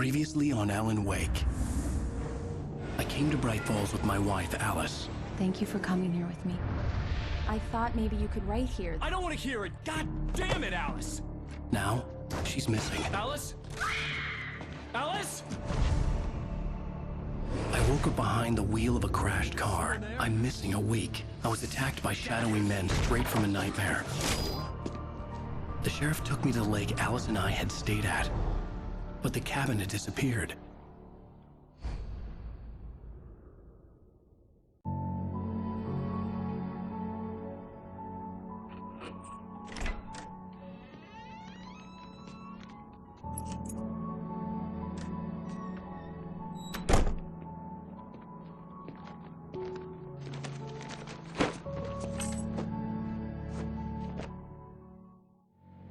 Previously on Alan Wake. I came to Bright Falls with my wife, Alice. Thank you for coming here with me. I thought maybe you could write here. I don't want to hear it! God damn it, Alice! Now, she's missing. Alice? Alice? I woke up behind the wheel of a crashed car. I'm missing a week. I was attacked by shadowy men straight from a nightmare. The sheriff took me to the lake Alice and I had stayed at, but the cabin had disappeared.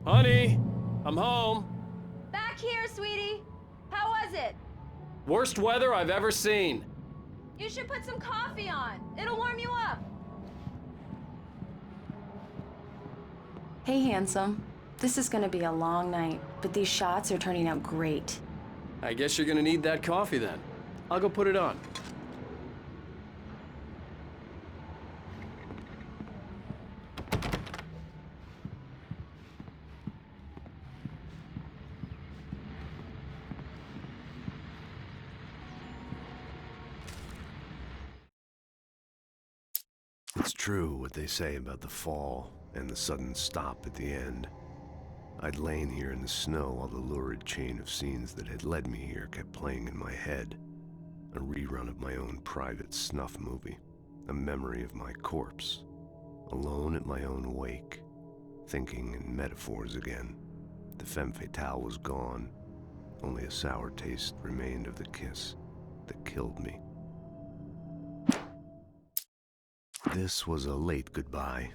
Honey, I'm home. Back here, sweetie. How was it? Worst weather I've ever seen. You should put some coffee on. It'll warm you up. Hey, handsome. This is gonna be a long night, but these shots are turning out great. I guess you're gonna need that coffee then. I'll go put it on. It's true what they say about the fall and the sudden stop at the end. I'd lain here in the snow while the lurid chain of scenes that had led me here kept playing in my head. A rerun of my own private snuff movie. A memory of my corpse. Alone at my own wake. Thinking in metaphors again. The femme fatale was gone. Only a sour taste remained of the kiss that killed me. This was a late goodbye.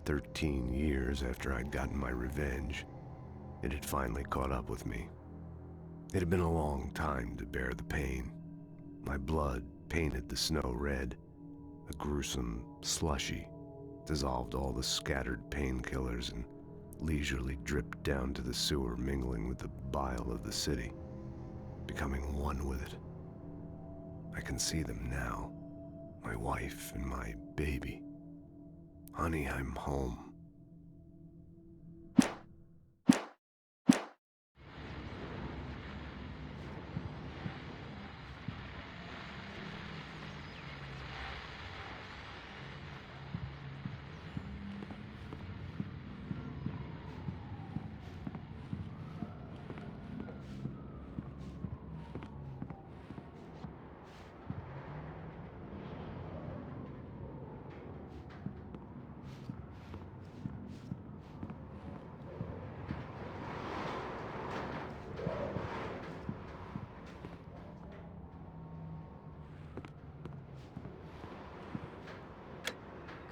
13 years after I'd gotten my revenge, it had finally caught up with me. It had been a long time to bear the pain. My blood painted the snow red. A gruesome slushy dissolved all the scattered painkillers and leisurely dripped down to the sewer, mingling with the bile of the city, becoming one with it. I can see them now. My wife and my baby. Honey, I'm home.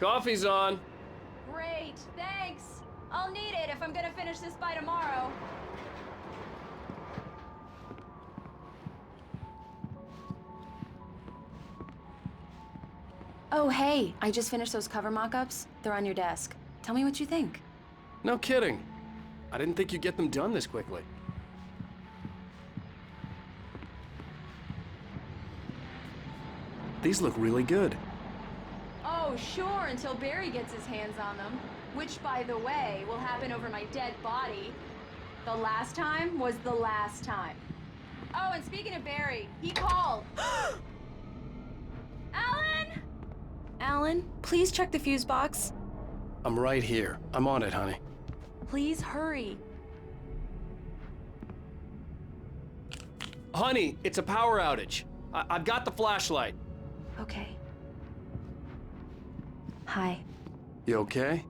Coffee's on. Great, thanks. I'll need it if I'm gonna finish this by tomorrow. Oh, hey, I just finished those cover mock-ups. They're on your desk. Tell me what you think. No kidding. I didn't think you'd get them done this quickly. These look really good. Oh, sure, until Barry gets his hands on them. Which, by the way, will happen over my dead body. The last time was the last time. Oh, and speaking of Barry, he called. Alan? Alan, please check the fuse box. I'm right here. I'm on it, honey. Please hurry. Honey, it's a power outage. I've got the flashlight. Okay. Hi. You okay?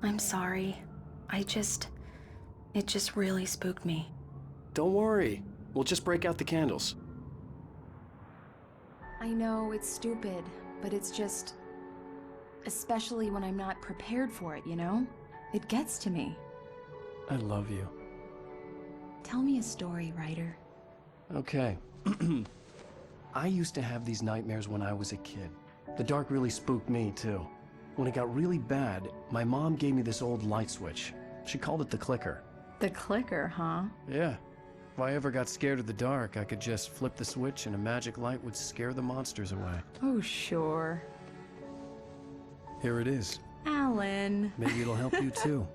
I'm sorry. It just really spooked me. Don't worry. We'll just break out the candles. I know it's stupid, but it's just... especially when I'm not prepared for it, you know? It gets to me. I love you. Tell me a story, writer. Okay. I used to have these nightmares when I was a kid. The dark really spooked me, too. When it got really bad, my mom gave me this old light switch. She called it the clicker. The clicker, huh? Yeah. If I ever got scared of the dark, I could just flip the switch and a magic light would scare the monsters away. Oh, sure. Here it is. Alan. Maybe it'll help you too.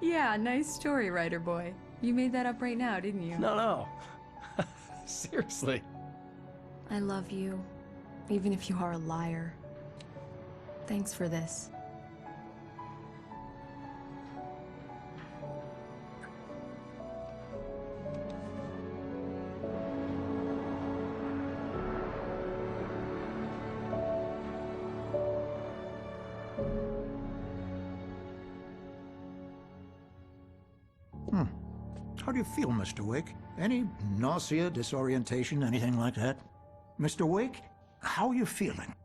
Yeah, nice story, writer boy. You made that up right now, didn't you? No. Seriously. I love you, even if you are a liar. Thanks for this. How do you feel, Mr. Wake? Any nausea, disorientation, anything like that? Mr. Wake, how are you feeling?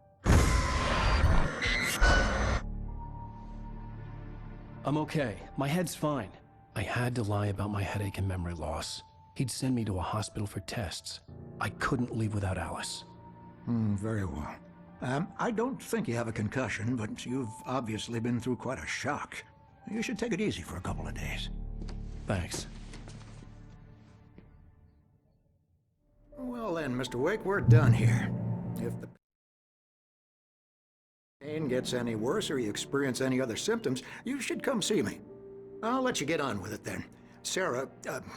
I'm okay. My head's fine. I had to lie about my headache and memory loss. He'd send me to a hospital for tests. I couldn't leave without Alice. Very well. I don't think you have a concussion, but you've obviously been through quite a shock. You should take it easy for a couple of days. Thanks. Well then, Mr. Wake, we're done here. If the pain gets any worse or you experience any other symptoms, you should come see me. I'll let you get on with it then. Sarah,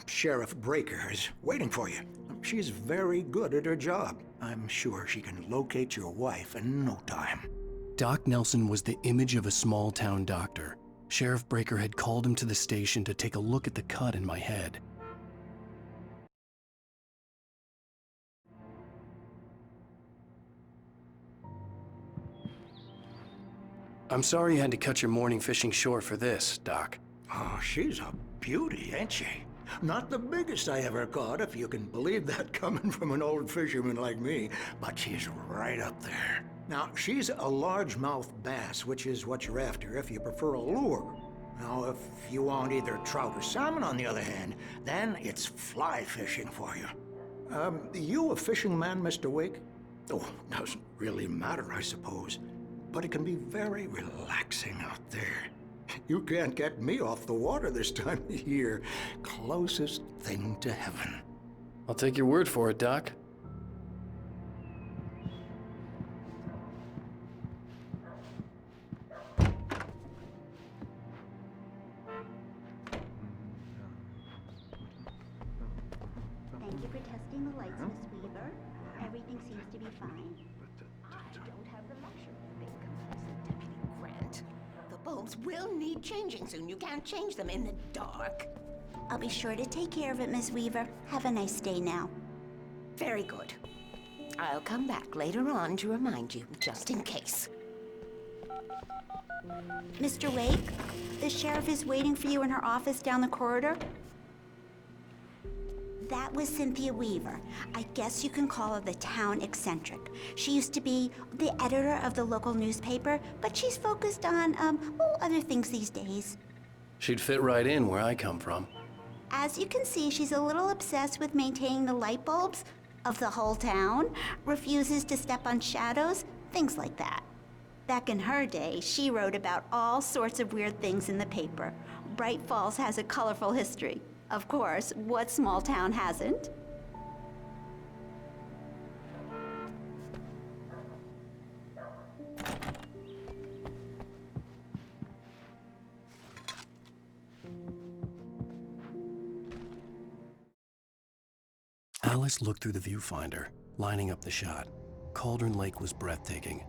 Sheriff Breaker, is waiting for you. She's very good at her job. I'm sure she can locate your wife in no time. Doc Nelson was the image of a small-town doctor. Sheriff Breaker had called him to the station to take a look at the cut in my head. I'm sorry you had to cut your morning fishing short for this, Doc. Oh, she's a beauty, ain't she? Not the biggest I ever caught, if you can believe that coming from an old fisherman like me, but she's right up there. Now, she's a largemouth bass, which is what you're after if you prefer a lure. Now, if you want either trout or salmon, on the other hand, then it's fly fishing for you. You a fishing man, Mr. Wake? Oh, doesn't really matter, I suppose. But it can be very relaxing out there. You can't get me off the water this time of year. Closest thing to heaven. I'll take your word for it, Doc. Thank you for testing the lights, Miss Weaver. Everything seems to be fine. I don't have the luxury of being complacent, Deputy Grant. The bulbs will need changing soon. You can't change them in the dark. I'll be sure to take care of it, Miss Weaver. Have a nice day now. Very good. I'll come back later on to remind you, just in case. Mr. Wake, the sheriff is waiting for you in her office down the corridor. That was Cynthia Weaver. I guess you can call her the town eccentric. She used to be the editor of the local newspaper, but she's focused on, other things these days. She'd fit right in where I come from. As you can see, she's a little obsessed with maintaining the light bulbs of the whole town, refuses to step on shadows, things like that. Back in her day, she wrote about all sorts of weird things in the paper. Bright Falls has a colorful history. Of course, what small town hasn't? Alice looked through the viewfinder, lining up the shot. Cauldron Lake was breathtaking.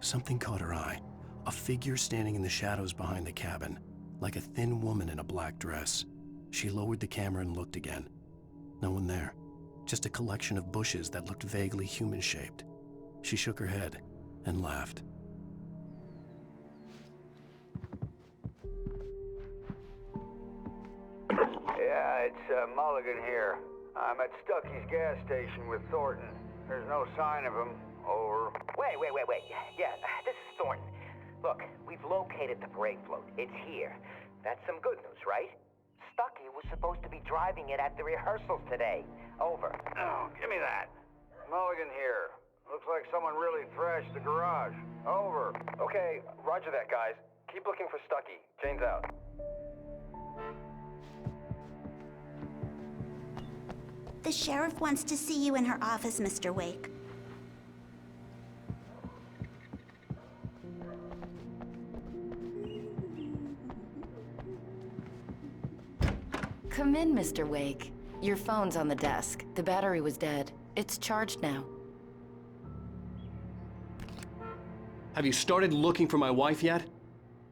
Something caught her eye. A figure standing in the shadows behind the cabin, like a thin woman in a black dress. She lowered the camera and looked again. No one there. Just a collection of bushes that looked vaguely human-shaped. She shook her head and laughed. Yeah, it's Mulligan here. I'm at Stucky's gas station with Thornton. There's no sign of him. Over. Wait. Yeah, this is Thornton. Look, we've located the parade float. It's here. That's some good news, right? Stucky was supposed to be driving it at the rehearsals today. Over. Oh, give me that. Mulligan here. Looks like someone really thrashed the garage. Over. Okay, roger that, guys. Keep looking for Stucky. Jane's out. The sheriff wants to see you in her office, Mr. Wake. Come in, Mr. Wake. Your phone's on the desk. The battery was dead. It's charged now. Have you started looking for my wife yet?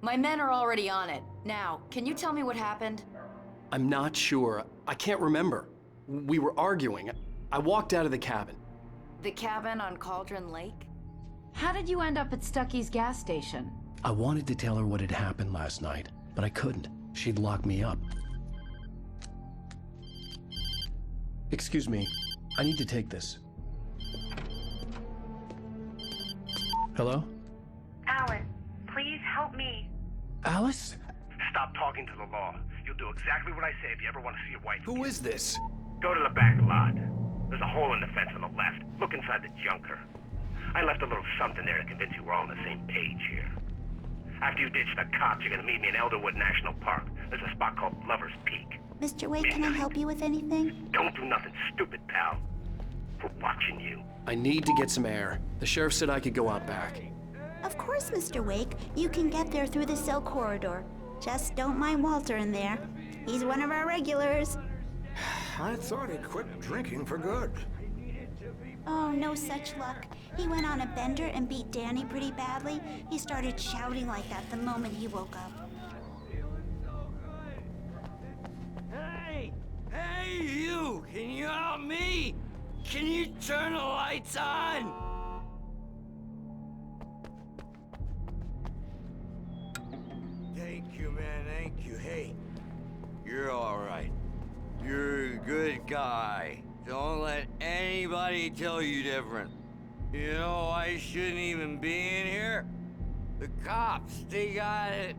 My men are already on it. Now, can you tell me what happened? I'm not sure. I can't remember. We were arguing. I walked out of the cabin. The cabin on Cauldron Lake? How did you end up at Stucky's gas station? I wanted to tell her what had happened last night, but I couldn't. She'd lock me up. Excuse me. I need to take this. Hello? Alan, please help me. Alice? Stop talking to the law. You'll do exactly what I say if you ever want to see your wife. Who is this? Go to the back lot. There's a hole in the fence on the left. Look inside the junker. I left a little something there to convince you we're all on the same page here. After you ditch the cops, you're gonna meet me in Elderwood National Park. There's a spot called Lover's Peak. Mr. Wake, can I help you with anything? Don't do nothing stupid, pal. We're watching you. I need to get some air. The sheriff said I could go out back. Of course, Mr. Wake. You can get there through the cell corridor. Just don't mind Walter in there. He's one of our regulars. I thought he quit drinking for good. Oh, no such luck. He went on a bender and beat Danny pretty badly. He started shouting like that the moment he woke up. Hey! Hey, you! Can you help me? Can you turn the lights on? Thank you, man, thank you. Hey, you're all right. You're a good guy. Don't let anybody tell you different. You know, I shouldn't even be in here. The cops, they got it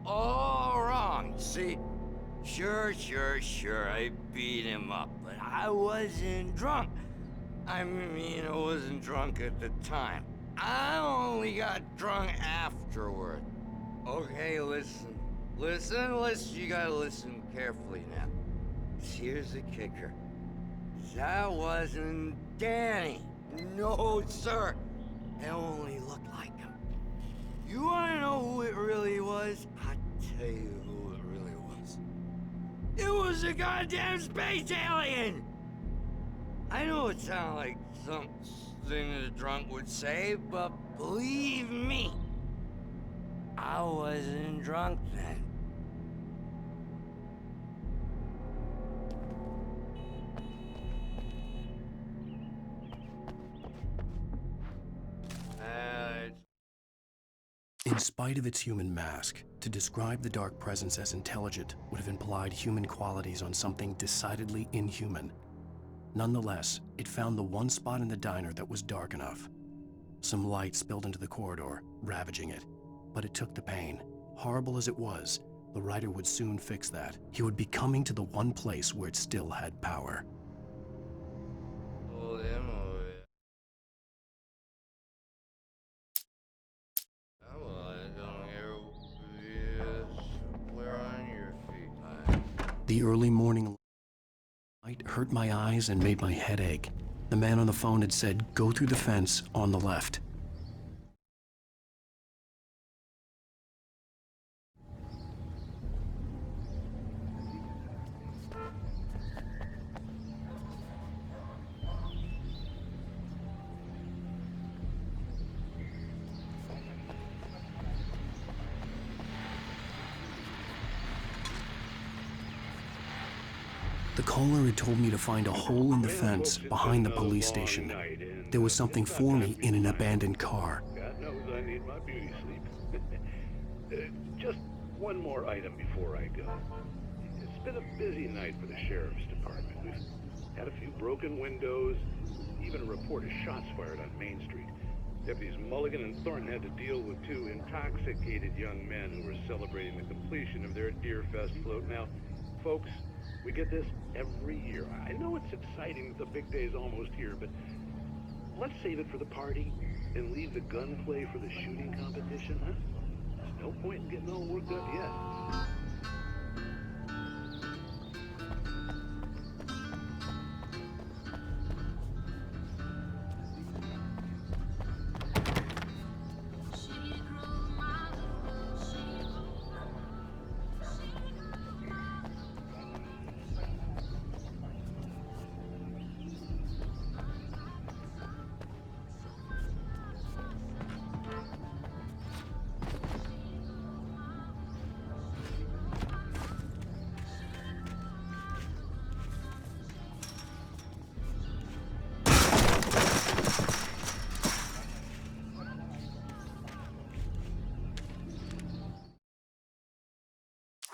all wrong, see? Sure, I beat him up, but I wasn't drunk. I mean, I wasn't drunk at the time. I only got drunk afterward. Okay, listen, you gotta listen carefully now. Here's the kicker. That wasn't Danny. No, sir. It only looked like him. You wanna know who it really was? I'll tell you who it really was. It was a goddamn space alien! I know it sounds like something that a drunk would say, but believe me, I wasn't drunk then. In spite of its human mask, to describe the dark presence as intelligent would have implied human qualities on something decidedly inhuman. Nonetheless, it found the one spot in the diner that was dark enough. Some light spilled into the corridor, ravaging it. But it took the pain. Horrible as it was, the writer would soon fix that. He would be coming to the one place where it still had power. The early morning light hurt my eyes and made my head ache. The man on the phone had said, "Go through the fence on the left." The caller had told me to find a hole in the fence behind the police station. There was something for me in an abandoned car. God knows I need my beauty sleep. Just one more item before I go. It's been a busy night for the sheriff's department. We've had a few broken windows, even a report of shots fired on Main Street. Deputies Mulligan and Thornton had to deal with two intoxicated young men who were celebrating the completion of their Deer Fest float. Now, folks, we get this every year. I know it's exciting that the big day's almost here, but let's save it for the party and leave the gunplay for the shooting competition, huh? There's no point in getting all worked up yet.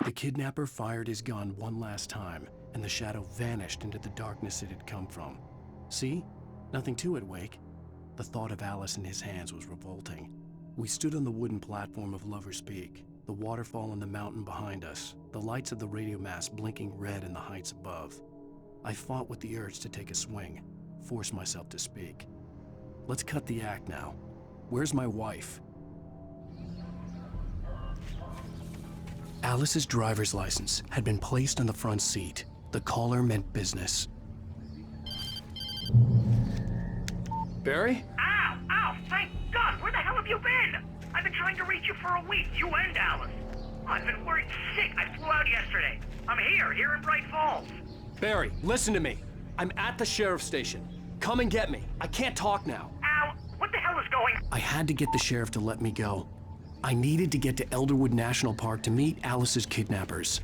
The kidnapper fired his gun one last time, and the shadow vanished into the darkness it had come from. See? Nothing to it, Wake. The thought of Alice in his hands was revolting. We stood on the wooden platform of Lover's Peak, the waterfall and the mountain behind us, the lights of the radio mast blinking red in the heights above. I fought with the urge to take a swing, force myself to speak. Let's cut the act now. Where's my wife? Alice's driver's license had been placed on the front seat. The caller meant business. Barry? Ow! Ow! Thank God! Where the hell have you been? I've been trying to reach you for a week, you and Alice. I've been worried sick. I flew out yesterday. I'm here in Bright Falls. Barry, listen to me. I'm at the sheriff's station. Come and get me. I can't talk now. Ow! What the hell is going on? I had to get the sheriff to let me go. I needed to get to Elderwood National Park to meet Alice's kidnappers.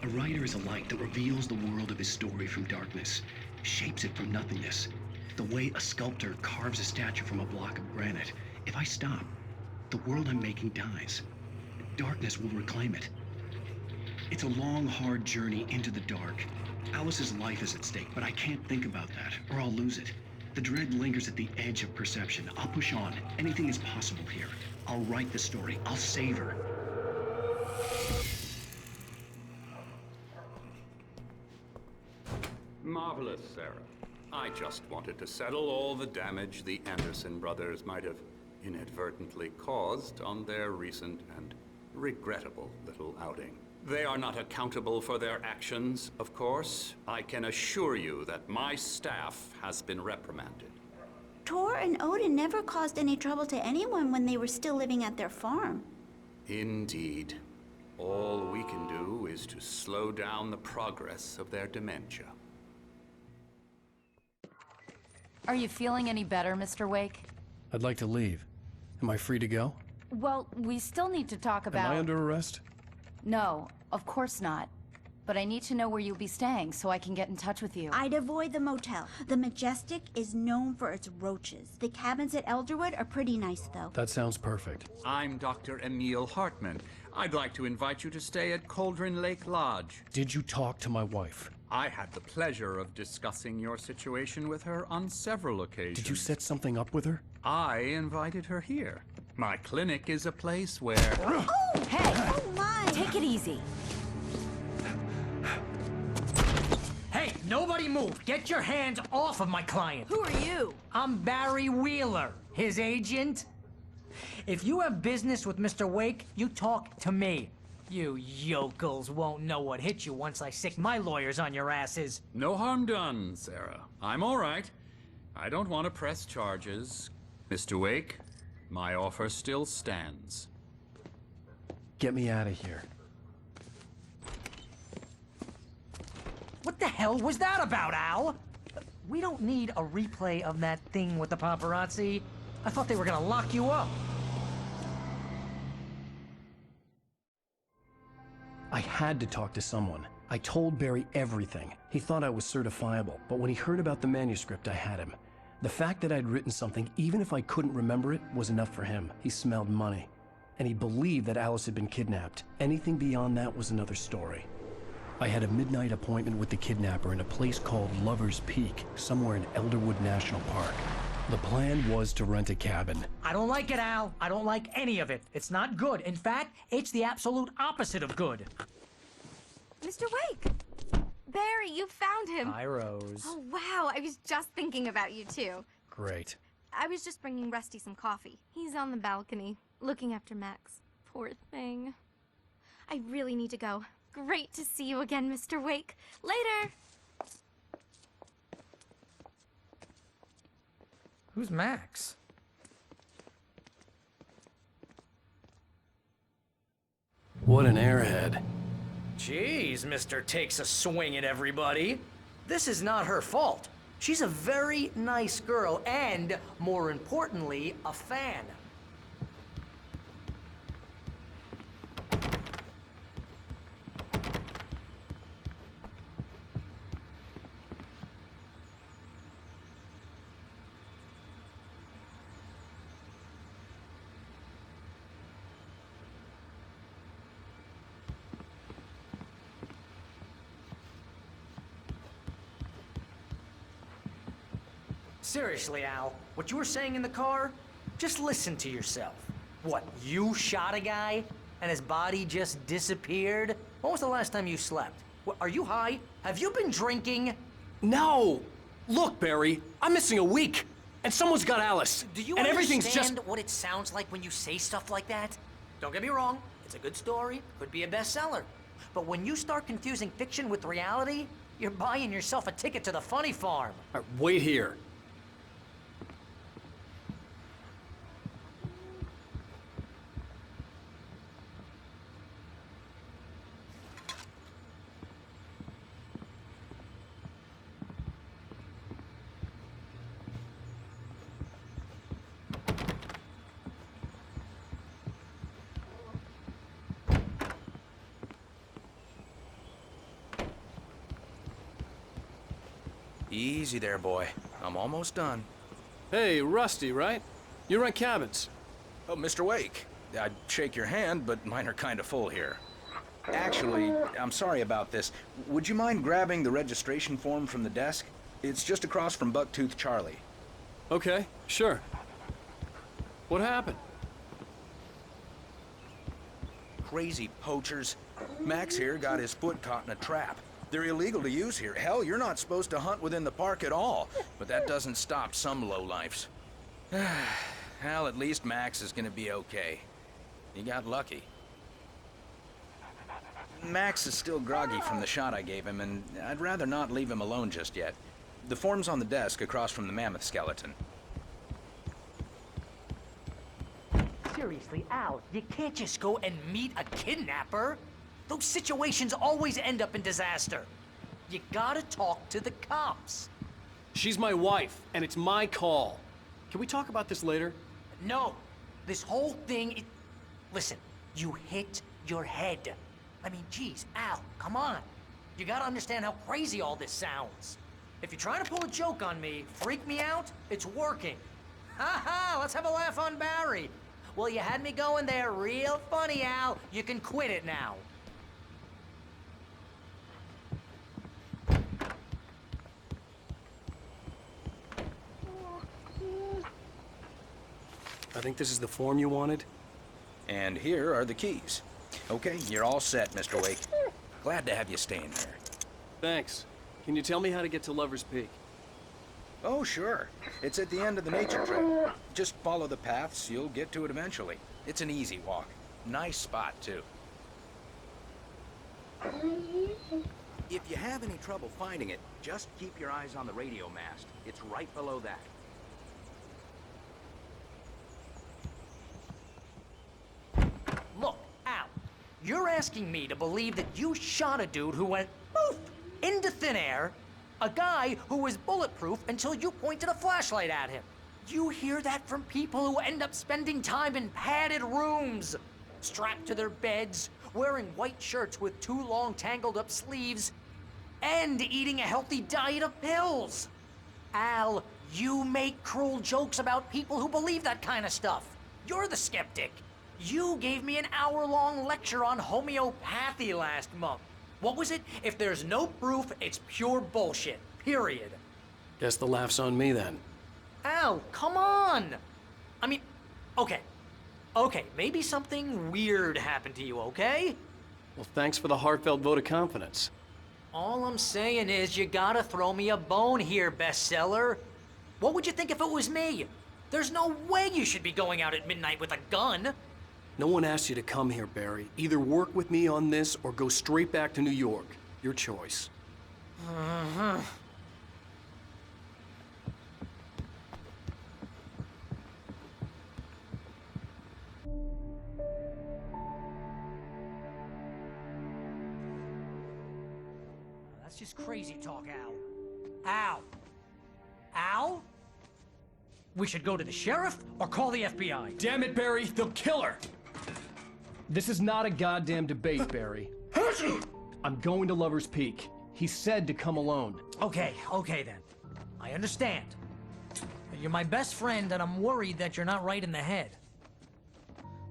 A writer is a light that reveals the world of his story from darkness, shapes it from nothingness. The way a sculptor carves a statue from a block of granite. If I stop, the world I'm making dies. Darkness will reclaim it. It's a long, hard journey into the dark. Alice's life is at stake, but I can't think about that, or I'll lose it. The dread lingers at the edge of perception. I'll push on. Anything is possible here. I'll write the story. I'll save her. Marvelous, Sarah. I just wanted to settle all the damage the Anderson brothers might have inadvertently caused on their recent and regrettable little outing. They are not accountable for their actions, of course. I can assure you that my staff has been reprimanded. Tor and Odin never caused any trouble to anyone when they were still living at their farm. Indeed. All we can do is to slow down the progress of their dementia. Are you feeling any better, Mr. Wake? I'd like to leave. Am I free to go? Well, we still need to talk about... Am I under arrest? No, of course not. But I need to know where you'll be staying so I can get in touch with you. I'd avoid the motel. The Majestic is known for its roaches. The cabins at Elderwood are pretty nice, though. That sounds perfect. I'm Dr. Emil Hartman. I'd like to invite you to stay at Cauldron Lake Lodge. Did you talk to my wife? I had the pleasure of discussing your situation with her on several occasions. Did you set something up with her? I invited her here. My clinic is a place where... Oh! Hey! Oh, my! Take it easy. Hey, nobody move! Get your hands off of my client! Who are you? I'm Barry Wheeler, his agent. If you have business with Mr. Wake, you talk to me. You yokels won't know what hit you once I sick my lawyers on your asses. No harm done, Sarah. I'm all right. I don't want to press charges. Mr. Wake, my offer still stands. Get me out of here. What the hell was that about, Al? We don't need a replay of that thing with the paparazzi. I thought they were gonna lock you up. I had to talk to someone. I told Barry everything. He thought I was certifiable, but when he heard about the manuscript, I had him. The fact that I'd written something, even if I couldn't remember it, was enough for him. He smelled money. And he believed that Alice had been kidnapped. Anything beyond that was another story. I had a midnight appointment with the kidnapper in a place called Lover's Peak, somewhere in Elderwood National Park. The plan was to rent a cabin. I don't like it, Al. I don't like any of it. It's not good. In fact, it's the absolute opposite of good. Mr. Wake! Barry, you found him! Hi, Rose. Oh, wow. I was just thinking about you, too. Great. I was just bringing Rusty some coffee. He's on the balcony, looking after Max. Poor thing. I really need to go. Great to see you again, Mr. Wake. Later! Who's Max? What an airhead. Jeez, Mr. Takes a swing at everybody. This is not her fault. She's a very nice girl and, more importantly, a fan. Seriously, Al, what you were saying in the car? Just listen to yourself. What, you shot a guy and his body just disappeared? When was the last time you slept? What, are you high? Have you been drinking? No! Look, Barry, I'm missing a week, and someone's got Alice. Do you and everything's understand just... what it sounds like when you say stuff like that? Don't get me wrong, it's a good story, could be a bestseller. But when you start confusing fiction with reality, you're buying yourself a ticket to the funny farm. All right, wait here. Easy there, boy. I'm almost done. Hey, Rusty, right? You rent cabins. Oh, Mr. Wake. I'd shake your hand, but mine are kind of full here. Actually, I'm sorry about this. Would you mind grabbing the registration form from the desk? It's just across from Bucktooth Charlie. Okay, sure. What happened? Crazy poachers. Max here got his foot caught in a trap. They're illegal to use here. Hell, you're not supposed to hunt within the park at all. But that doesn't stop some lowlifes. Well, at least Max is gonna be okay. He got lucky. Max is still groggy from the shot I gave him, and I'd rather not leave him alone just yet. The form's on the desk across from the mammoth skeleton. Seriously, Al, you can't just go and meet a kidnapper. Those situations always end up in disaster. You gotta talk to the cops. She's my wife, and it's my call. Can we talk about this later? No. This whole thing, Listen, you hit your head. I mean, geez, Al, come on. You gotta understand how crazy all this sounds. If you're trying to pull a joke on me, freak me out, it's working. Ha ha, let's have a laugh on Barry. Well, you had me going there real funny, Al. You can quit it now. I think this is the form you wanted. And here are the keys. Okay, you're all set, Mr. Wake. Glad to have you staying here. Thanks. Can you tell me how to get to Lover's Peak? Oh, sure. It's at the end of the nature trail. Just follow the paths, you'll get to it eventually. It's an easy walk. Nice spot, too. If you have any trouble finding it, just keep your eyes on the radio mast. It's right below that. Look, Al, you're asking me to believe that you shot a dude who went poof into thin air, a guy who was bulletproof until you pointed a flashlight at him. You hear that from people who end up spending time in padded rooms, strapped to their beds, wearing white shirts with too long tangled up sleeves, and eating a healthy diet of pills. Al, you make cruel jokes about people who believe that kind of stuff. You're the skeptic. You gave me an hour-long lecture on homeopathy last month. What was it? If there's no proof, it's pure bullshit. Period. Guess the laugh's on me then. Al, come on! I mean, okay. Okay, maybe something weird happened to you, okay? Well, thanks for the heartfelt vote of confidence. All I'm saying is you gotta throw me a bone here, bestseller. What would you think if it was me? There's no way you should be going out at midnight with a gun. No one asked you to come here, Barry. Either work with me on this or go straight back to New York. Your choice. That's just crazy talk, Al. Al! Al? We should go to the sheriff or call the FBI. Damn it, Barry, they'll kill her! This is not a goddamn debate, Barry. I'm going to Lover's Peak. He said to come alone. Okay then. I understand. You're my best friend and I'm worried that you're not right in the head.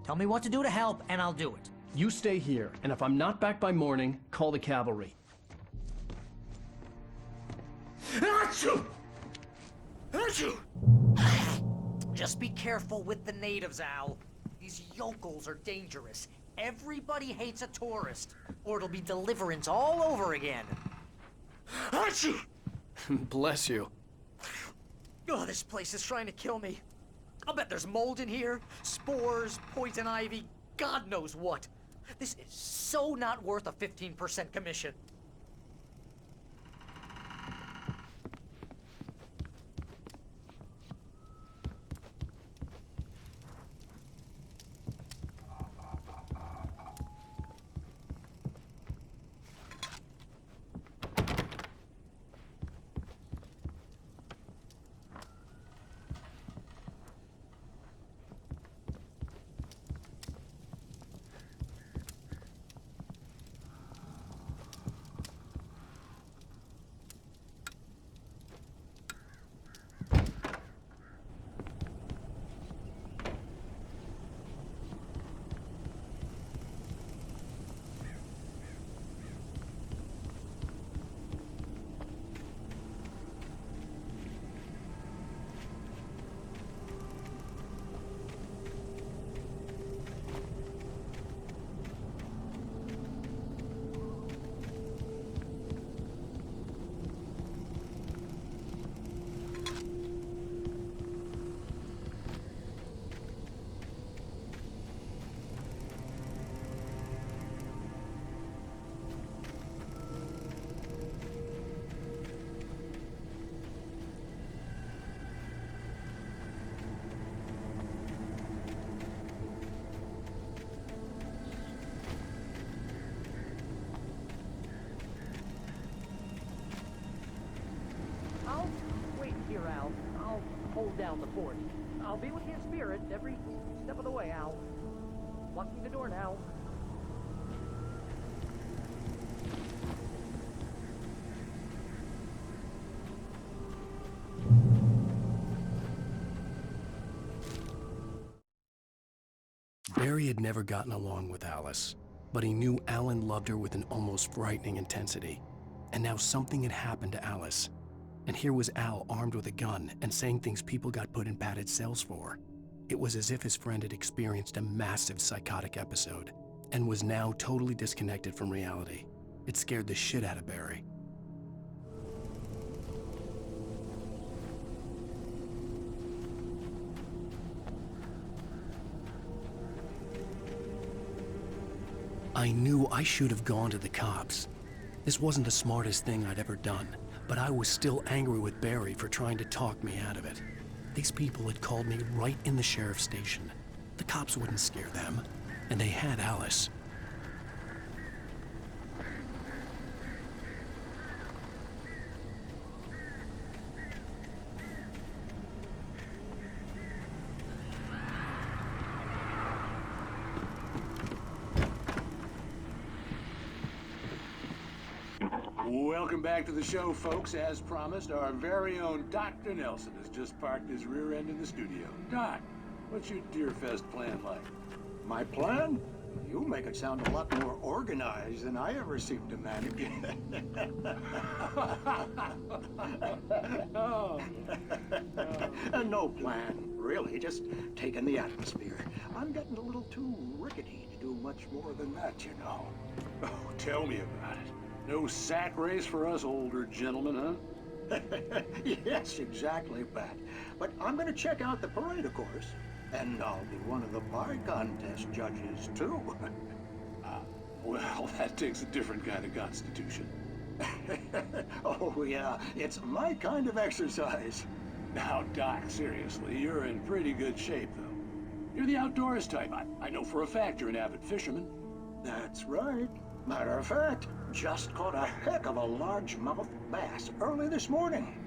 Tell me what to do to help and I'll do it. You stay here, and if I'm not back by morning, call the cavalry. Just be careful with the natives, Al. These yokels are dangerous. Everybody hates a tourist, or it'll be deliverance all over again. Bless you. Oh, this place is trying to kill me. I'll bet there's mold in here, spores, poison ivy, God knows what. This is so not worth a 15% commission. I'll wait here, Al. I'll hold down the fort. I'll be with you in spirit every step of the way, Al. Locking the door now. Barry had never gotten along with Alice, but he knew Alan loved her with an almost frightening intensity. And now something had happened to Alice. And here was Al armed with a gun and saying things people got put in padded cells for. It was as if his friend had experienced a massive psychotic episode and was now totally disconnected from reality. It scared the shit out of Barry. I knew I should have gone to the cops. This wasn't the smartest thing I'd ever done, but I was still angry with Barry for trying to talk me out of it. These people had called me right in the sheriff's station. The cops wouldn't scare them, and they had Alice. Welcome back to the show, folks. As promised, our very own Dr. Nelson has just parked his rear end in the studio. Doc, what's your Deerfest plan like? My plan? You make it sound a lot more organized than I ever seem to manage. No plan, really. Just taking the atmosphere. I'm getting a little too rickety to do much more than that, you know. Oh, tell me about it. No sack race for us older gentlemen, huh? Yes, exactly, Pat. But I'm going to check out the parade, of course. And I'll be one of the pie contest judges, too. Well, that takes a different kind of constitution. Oh, yeah. It's my kind of exercise. Now, Doc, seriously, you're in pretty good shape, though. You're the outdoors type. I know for a fact you're an avid fisherman. That's right. Matter of fact, just caught a heck of a largemouth bass early this morning.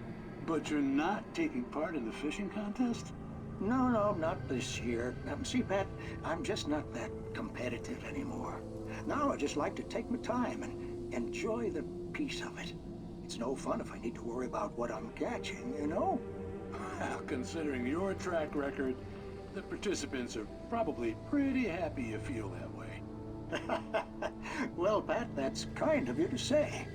But you're not taking part in the fishing contest? No, not this year. See, Pat, I'm just not that competitive anymore. Now I just like to take my time and enjoy the peace of it. It's no fun if I need to worry about what I'm catching, you know? Well, considering your track record, the participants are probably pretty happy you feel that way. Well, Pat, that's kind of you to say.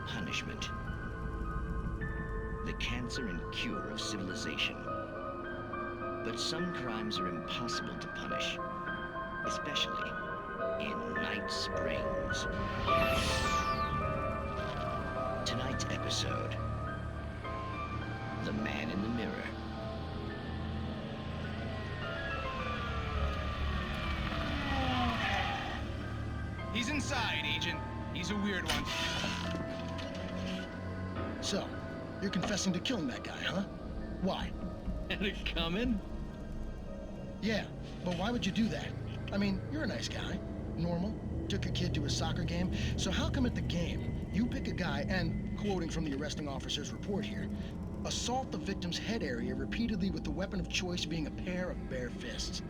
punishment. The cancer and cure of civilization. But some crimes are impossible to punish, especially in Night Springs. Tonight's episode, The Man in the Mirror. He's inside, Agent. He's a weird one. So, you're confessing to killing that guy, huh? Why? Had it coming? Yeah, but why would you do that? I mean, you're a nice guy. Normal. Took your kid to a soccer game. So how come at the game, you pick a guy and, quoting from the arresting officer's report here, assault the victim's head area repeatedly with the weapon of choice being a pair of bare fists?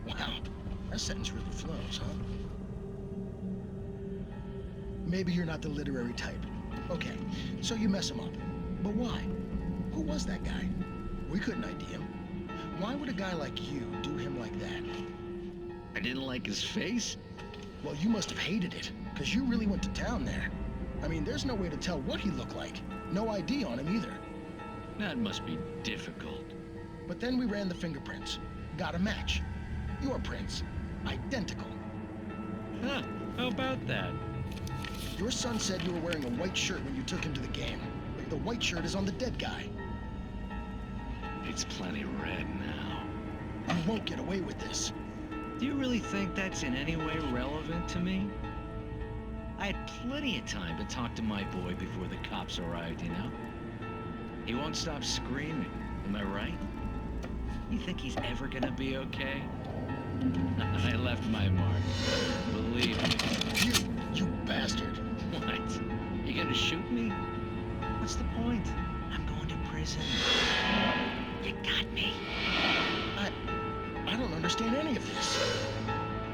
Wow, that sentence really flows, huh? Maybe you're not the literary type. Okay, so you mess him up. But why? Who was that guy? We couldn't ID him. Why would a guy like you do him like that? I didn't like his face? Well, you must have hated it, because you really went to town there. I mean, there's no way to tell what he looked like. No ID on him either. That must be difficult. But then we ran the fingerprints. Got a match. Your prints. Identical. Huh, how about that? Your son said you were wearing a white shirt when you took him to the game. The white shirt is on the dead guy. It's plenty red now. You won't get away with this. Do you really think that's in any way relevant to me? I had plenty of time to talk to my boy before the cops arrived, you know? He won't stop screaming, am I right? You think he's ever gonna be okay? I left my mark. Believe me. You bastard. What? You gonna shoot me? What's the point? I'm going to prison. You got me. I don't understand any of this.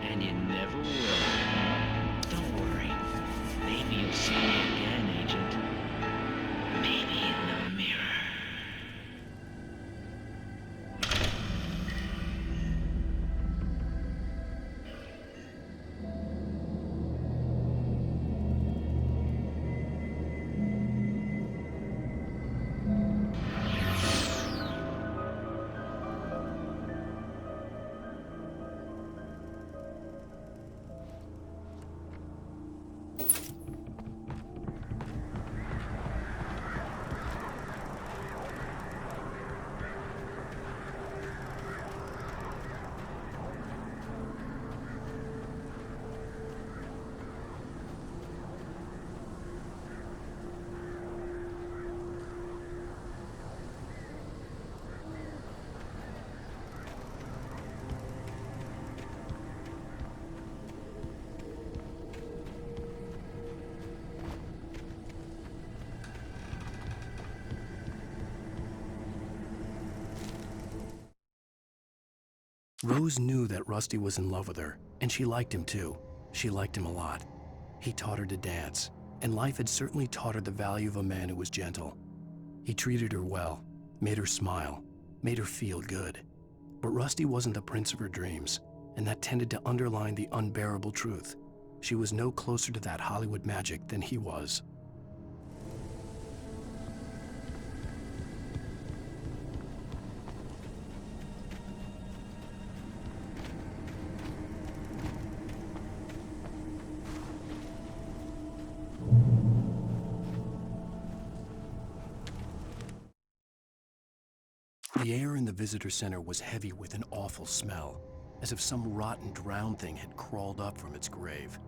And you never will. Don't worry. Maybe you'll see me again, Agent. Maybe in the mirror. Rose knew that Rusty was in love with her, and she liked him too. She liked him a lot. He taught her to dance, and life had certainly taught her the value of a man who was gentle. He treated her well, made her smile, made her feel good. But Rusty wasn't the prince of her dreams, and that tended to underline the unbearable truth. She was no closer to that Hollywood magic than he was. The air in the visitor center was heavy with an awful smell, as if some rotten drowned thing had crawled up from its grave.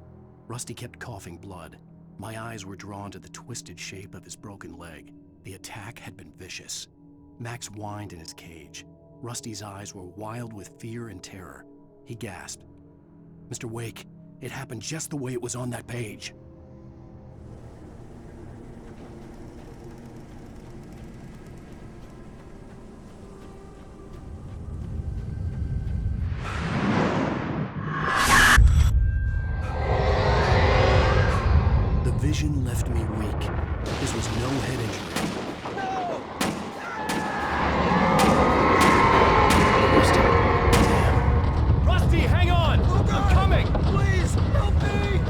Rusty kept coughing blood. My eyes were drawn to the twisted shape of his broken leg. The attack had been vicious. Max whined in his cage. Rusty's eyes were wild with fear and terror. He gasped. "Mr. Wake, it happened just the way it was on that page." Vision left me weak. This was no head injury. Rusty. Damn. Rusty, hang on! I'm coming! Please, help me!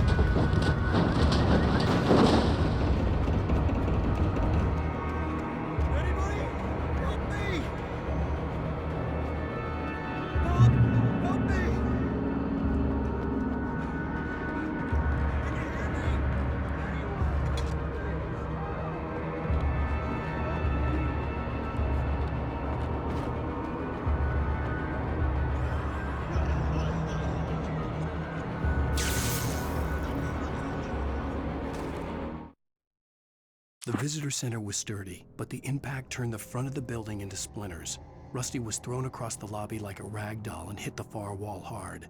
The visitor center was sturdy, but the impact turned the front of the building into splinters. Rusty was thrown across the lobby like a rag doll and hit the far wall hard.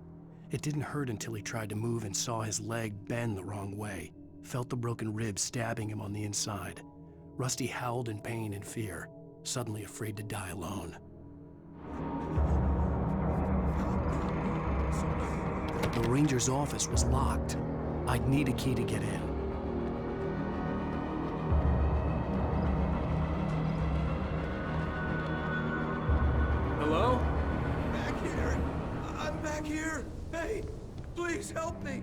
It didn't hurt until he tried to move and saw his leg bend the wrong way, felt the broken rib stabbing him on the inside. Rusty howled in pain and fear, suddenly afraid to die alone. The ranger's office was locked. I'd need a key to get in. Hello? Back here. I'm back here. Hey, please help me.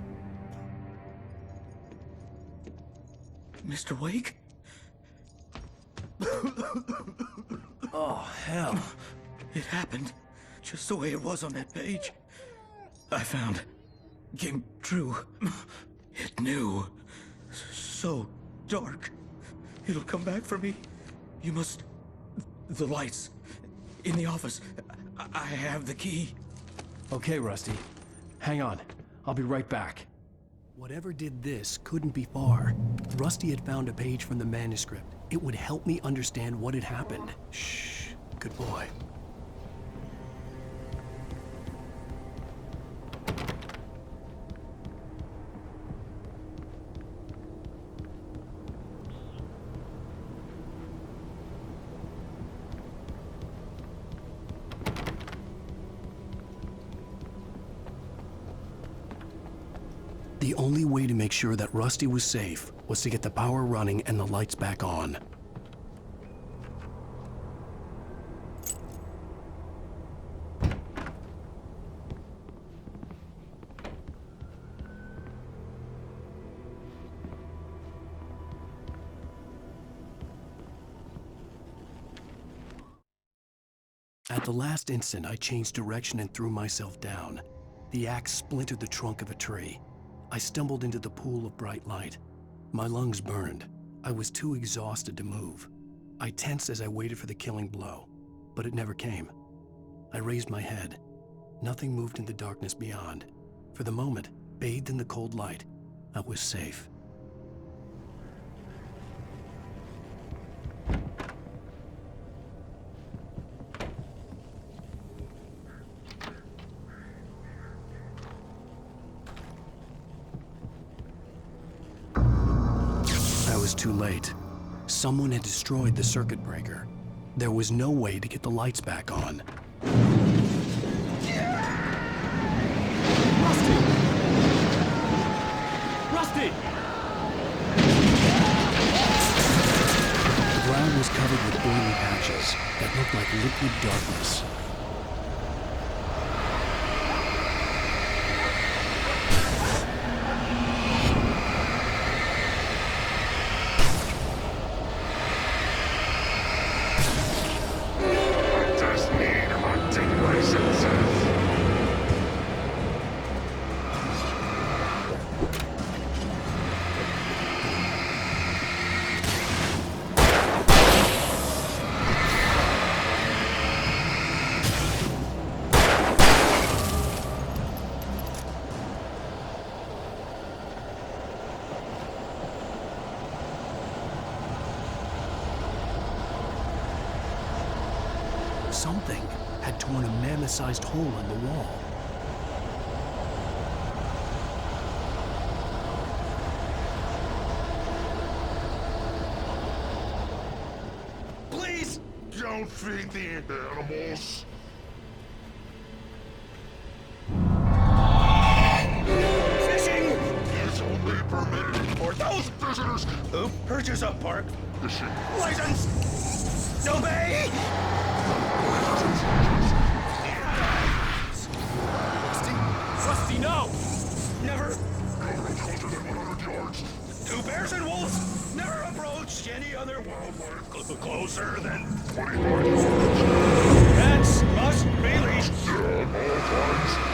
Mr. Wake? Oh, hell. It happened just the way it was on that page. I found. Came true. It knew. So dark. It'll come back for me. You must... The lights. In the office. I have the key. Okay, Rusty. Hang on. I'll be right back. Whatever did this couldn't be far. Rusty had found a page from the manuscript. It would help me understand what had happened. Shh. Good boy. The only way to make sure that Rusty was safe was to get the power running and the lights back on. At the last instant, I changed direction and threw myself down. The axe splintered the trunk of a tree. I stumbled into the pool of bright light. My lungs burned. I was too exhausted to move. I tensed as I waited for the killing blow, but it never came. I raised my head. Nothing moved in the darkness beyond. For the moment, bathed in the cold light, I was safe. I was too late. Someone had destroyed the circuit breaker. There was no way to get the lights back on. Rusty! The ground was covered with oily patches that looked like liquid darkness. Something had torn a mammoth-sized hole in the wall. Please don't feed the animals. Fishing is only permitted for those visitors who purchase a park fishing license. Obey. Rusty, no! Never. 2 bears and wolves never approached any other wildlife closer than 20 yards. Cats must be leashed. at all times.